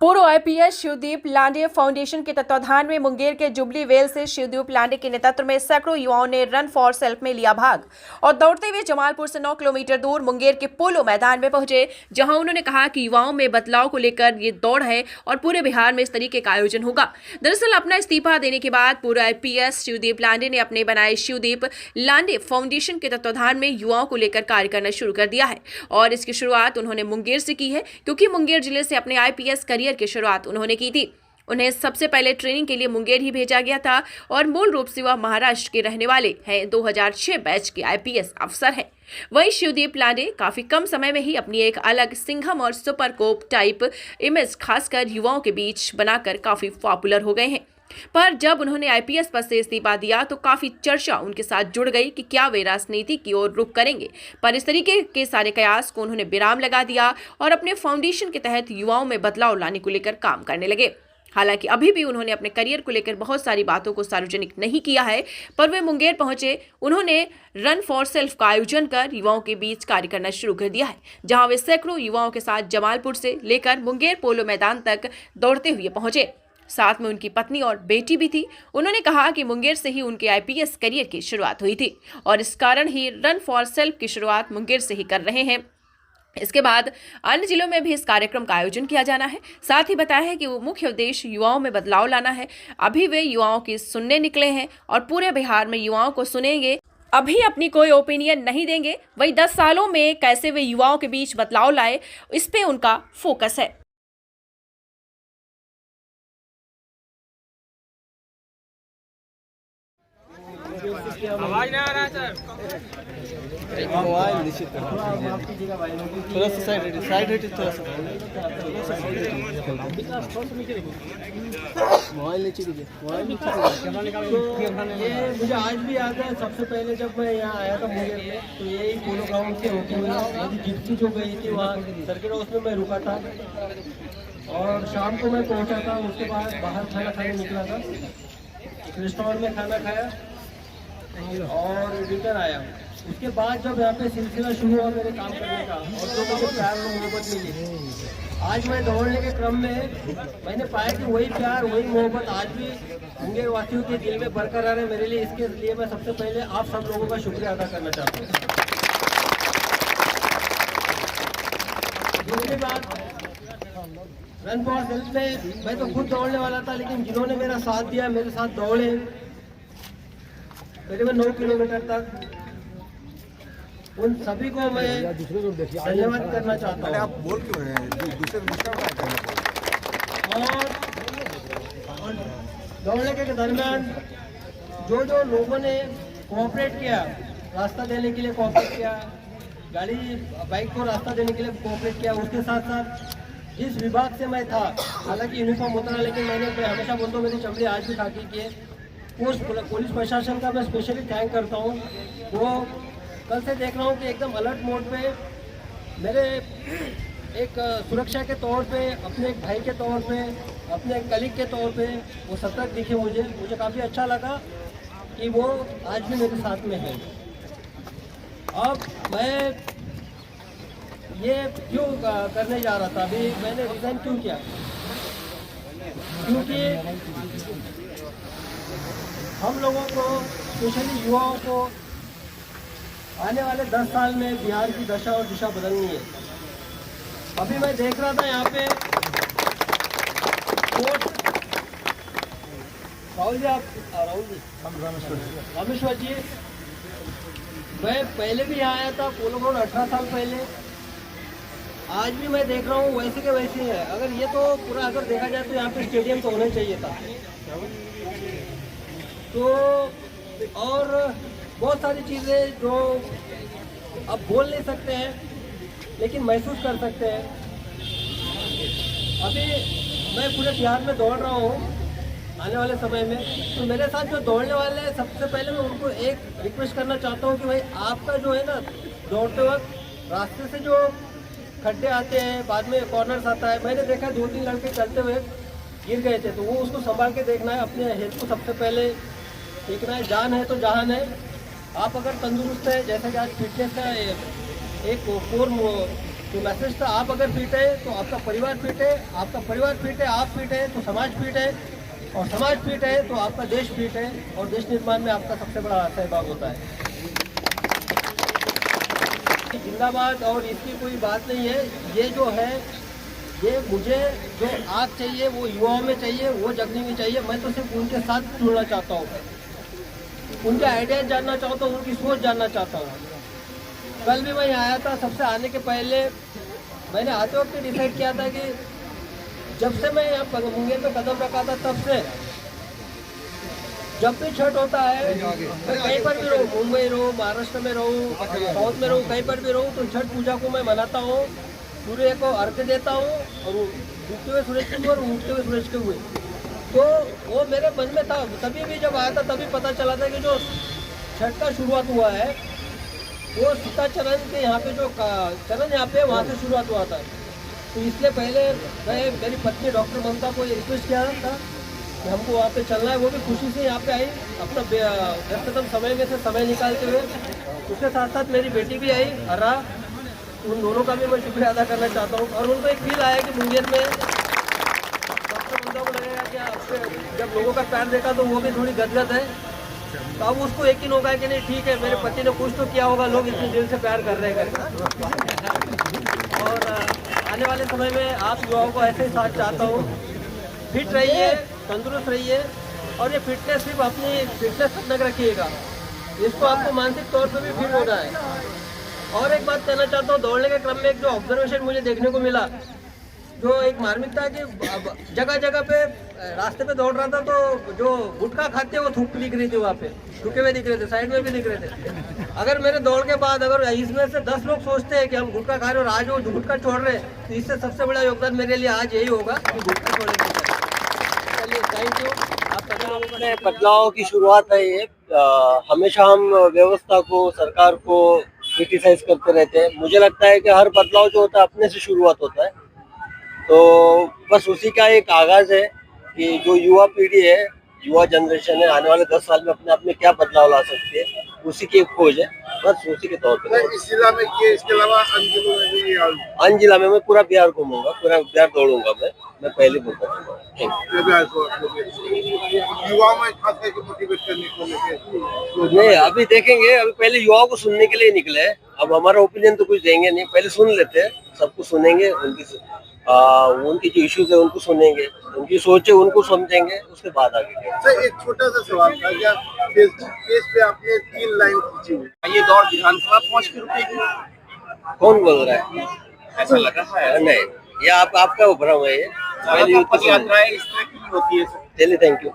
पूर्व आईपीएस शिवदीप लांडे फाउंडेशन के तत्वाधान में मुंगेर के जुबली वेल से शिवदीप लांडे के नेतृत्व में सैकड़ों युवाओं ने रन फॉर सेल्फ में लिया भाग और दौड़ते हुए जमालपुर से 9 किलोमीटर दूर मुंगेर के पोलो मैदान में पहुंचे, जहां उन्होंने कहा कि युवाओं में बदलाव को लेकर ये दौड़ है और पूरे बिहार में इस तरीके का आयोजन होगा। दरअसल अपना इस्तीफा देने के बाद पूर्व आईपीएस शिवदीप लांडे ने अपने बनाए शिवदीप लांडे फाउंडेशन के तत्वाधान में युवाओं को लेकर कार्य करना शुरू कर दिया है और इसकी शुरुआत उन्होंने मुंगेर से की है, क्योंकि मुंगेर जिले से अपने आईपीएस करियर की शुरुआत उन्होंने की थी। उन्हें सबसे पहले ट्रेनिंग के लिए मुंगेर ही भेजा गया था और मूल रूप से वह महाराष्ट्र के रहने वाले हैं। 2006 बैच के आईपीएस अफसर हैं। वहीं शिवदीप लांडे काफी कम समय में ही अपनी एक अलग सिंघम और सुपर कोप टाइप इमेज खासकर युवाओं के बीच बनाकर काफी पॉपुलर हो गए हैं। पर जब उन्होंने आईपीएस पद से इस्तीफा दिया तो काफी चर्चा उनके साथ जुड़ गई कि क्या वे राजनीति की ओर रुख करेंगे। पर इस तरीके के सारे कयास को उन्होंने विराम लगा दिया और अपने फाउंडेशन के तहत युवाओं में बदलाव लाने को लेकर काम करने लगे। हालांकि अभी भी उन्होंने अपने करियर को लेकर बहुत सारी बातों को सार्वजनिक नहीं किया है, पर वे मुंगेर पहुंचे। उन्होंने रन फॉर सेल्फ का आयोजन कर युवाओं के बीच कार्य करना शुरू कर दिया है, जहां वे सैकड़ों युवाओं के साथ जमालपुर से लेकर मुंगेर पोलो मैदान तक दौड़ते हुए पहुंचे। साथ में उनकी पत्नी और बेटी भी थी। उन्होंने कहा कि मुंगेर से ही उनके आईपीएस करियर की शुरुआत हुई थी और इस कारण ही रन फॉर सेल्फ की शुरुआत मुंगेर से ही कर रहे हैं। इसके बाद अन्य जिलों में भी इस कार्यक्रम का आयोजन किया जाना है। साथ ही बताया है कि वो मुख्य उद्देश्य युवाओं में बदलाव लाना है। अभी वे युवाओं की सुनने निकले हैं और पूरे बिहार में युवाओं को सुनेंगे। अभी अपनी कोई ओपिनियन नहीं देंगे। वही 10 सालों में कैसे वे युवाओं के बीच बदलाव लाए, इस पे उनका फोकस है। आवाज नहीं आ रहा है सर। मोबाइल निश्चित थोड़ा सा साइड हटे थोड़ा सा मोबाइल नीचे लीजिए। ये मुझे आज भी याद है, सबसे पहले जब मैं यहाँ आया था मुंगेर में, तो यही पोलो ग्राउंड से होती हुई मेरी जिप्सी जो गई थी वहाँ सर्किट हाउस में मैं रुका था और शाम को मैं पहुँचा था। उसके बाद बाहर खाना खाने निकला था, रेस्टोरेंट में खाना खाया और रिटर्न आया। उसके बाद जब यहाँ पे सिलसिला शुरू हुआ मेरे काम करने का और जो मुझे प्यार और मोहब्बत मिली, आज मैं दौड़ने के क्रम में मैंने पाया कि वही प्यार वही मोहब्बत आज भी मुंगेर वासियों के दिल में बरकरार है मेरे लिए। इसके लिए मैं सबसे पहले आप सब लोगों का शुक्रिया अदा करना चाहता हूँ। दूसरी बात, रन फॉर सेल्फ में मैं तो खुद दौड़ने वाला था, लेकिन जिन्होंने मेरा साथ दिया, मेरे साथ दौड़े करीबन 9 किलोमीटर तक, उन सभी को मैं धन्यवाद करना चाहता हूँ। आप बोल क्यों रहे हैं? दूसरे और दौड़ने के दरमियान जो जो लोगों ने कोऑपरेट किया, रास्ता देने के लिए कोऑपरेट किया, गाड़ी बाइक को रास्ता देने के लिए कोऑपरेट किया, उसके साथ साथ जिस विभाग से मैं था, हालांकि यूनिफॉर्म होता है, लेकिन मैं हमेशा बोलता हूँ मेरी चमड़ी आज भी खाकी की है। पुलिस प्रशासन का मैं स्पेशली थैंक करता हूँ। वो कल से देख रहा हूँ कि एकदम अलर्ट मोड पे मेरे एक सुरक्षा के तौर पे, अपने एक भाई के तौर पे, अपने एक कलीग के तौर पे वो सतर्क दिखे। मुझे काफ़ी अच्छा लगा कि वो आज भी मेरे साथ में है। अब मैं ये क्यों करने जा रहा था, अभी मैंने रिज़ाइन क्यों किया, क्योंकि हम लोगों को, स्पेशली युवाओं को, आने वाले 10 साल में बिहार की दशा और दिशा बदलनी है। अभी मैं देख रहा था यहाँ पे राहुल जी, रामेश्वर जी, मैं पहले भी यहाँ आया था पोलो ग्राउंड 18 साल पहले। आज भी मैं देख रहा हूँ वैसे के वैसे है। अगर ये तो पूरा अगर देखा जाए तो यहाँ पे स्टेडियम तो होना चाहिए था। तो और बहुत सारी चीज़ें जो अब बोल नहीं सकते हैं, लेकिन महसूस कर सकते हैं। अभी मैं पूरे बिहार में दौड़ रहा हूँ आने वाले समय में, तो मेरे साथ जो दौड़ने वाले हैं, सबसे पहले मैं उनको एक रिक्वेस्ट करना चाहता हूँ कि भाई आपका जो है ना, दौड़ते वक्त रास्ते से जो खड्डे आते हैं, बाद में कॉर्नर्स आता है, मैंने देखा 2-3 लड़के चलते हुए गिर गए थे, तो वो उसको संभाल के देखना है। अपने हेल्थ को सबसे पहले देखना है। जान है तो जहान है। आप अगर तंदुरुस्त है, जैसा कि आज फिटनेस का एक कोर तो मैसेज था, आप अगर फिट है तो आपका परिवार फिट है, आपका परिवार फिट है, आप फिट है तो समाज फिट है, और समाज फिट है तो आपका देश फिट है, और देश निर्माण में आपका सबसे बड़ा सहभाग होता है। जिंदाबाद और इसकी कोई बात नहीं है। ये जो है, ये मुझे जो आग चाहिए वो युवाओं में चाहिए, वो जगनी में चाहिए। मैं तो सिर्फ उनके साथ जुड़ना चाहता हूँ, उनके आइडियाज जानना चाहता हूँ, उनकी सोच जानना चाहता हूँ। कल भी मैं आया था, सबसे आने के पहले मैंने आते वक्त डिसाइड किया था कि जब से मैं यहाँ मुंगेर में कदम रखा था, तब से जब भी छठ होता है, मैं कहीं पर भी रहूँ, मुंबई रहूँ, महाराष्ट्र में रहूँ, साउथ में रहूँ, कहीं पर भी रहूँ, तो छठ पूजा को मैं मनाता हूँ, सूर्य को अर्घ्य देता हूँ, और डूबते हुए सूरज के हुए और उगते हुए सूरज के हुए। तो वो मेरे मन में था, तभी भी जब आया था तभी पता चला था कि जो छठ का शुरुआत हुआ है वो सीता चरण के यहाँ पे, जो चरण यहाँ पे वहाँ से शुरुआत हुआ था। तो इसलिए पहले मैं मेरी पत्नी डॉक्टर ममता को ये रिक्वेस्ट किया था कि हमको वहाँ पे चलना है। वो भी खुशी से यहाँ पे आई, अपना व्यस्ततम समय में से समय निकालते हुए। उसके साथ साथ मेरी बेटी भी आई, हरा। उन दोनों का भी मैं शुक्रिया अदा करना चाहता हूँ। और उनको एक फील आया कि मुंगेर में डॉक्टर ममता को लगेगा कि आपसे जब लोगों का प्यार देखा तो वो भी थोड़ी गदगद है। तो अब उसको यकीन होगा कि नहीं, ठीक है, मेरे पति ने कुछ तो किया होगा, लोग इतने दिल से प्यार कर रहे हैं करके। और आने वाले समय में आप युवाओं को ऐसे ही साथ चाहता हूँ। फिट रहिए, तंदुरुस्त रहिए, और ये फिटनेस सिर्फ अपनी फिटनेस तक रखिएगा, इसको आपको मानसिक तौर पर भी फिट होना है। और एक बात कहना चाहता हूँ, दौड़ने के क्रम में एक जो ऑब्जर्वेशन मुझे देखने को मिला, जो एक मार्मिक था कि जगह जगह पे रास्ते पे दौड़ रहा था तो जो गुटखा खाते वो थूक दिख रही थी, वहाँ पे थूके हुए दिख रहे थे, साइड में भी दिख रहे थे। अगर मेरे दौड़ के बाद अगर इसमें से 10 लोग सोचते हैं कि हम गुटखा खा रहे हैं और आज वो गुटखा छोड़ रहे हैं, तो इससे सबसे बड़ा योगदान मेरे लिए आज यही होगा कि गुटखा छोड़ेंगे। चलिए, थैंक यू। अपने बदलाव की शुरुआत है ये। हमेशा हम व्यवस्था को, सरकार को क्रिटिसाइज करते रहते हैं। मुझे लगता है कि हर बदलाव जो होता है अपने से शुरुआत होता है, तो बस उसी का एक आगाज है कि जो युवा पीढ़ी है, युवा जनरेशन है, आने वाले 10 साल में अपने आप में क्या बदलाव ला सकती है, उसी की एक खोज है। बस उसी के तौर पर इस जिला में किए, इसके अलावा अन्य जिलों में भी अन्य जिला में मैं पूरा बिहार घूमूंगा, पूरा बिहार दौड़ूंगा। मैं पहले बोलता हूँ युवाओं में खास करके मोटिवेट करने को लेकर नहीं, अभी देखेंगे। अभी पहले युवाओं को सुनने के लिए निकले हैं। अब हमारा ओपिनियन तो कुछ देंगे नहीं, पहले सुन लेते हैं, सबको सुनेंगे, उनकी जो इश्यूज है उनको सुनेंगे, उनकी सोच है उनको समझेंगे, उसके बाद आगे। सर, एक छोटा सा सवाल था, क्या फेसबुक पेज पे आपने 3 लाइन खींची हुई, ये दौड़ विधानसभा पहुंच के रुकेगी? कौन बोल रहा है? ऐसा लगा है? नहीं, ये आपका भ्रम है। ये पद यात्राएं इस तरह की होती है। चलिए, थैंक यू।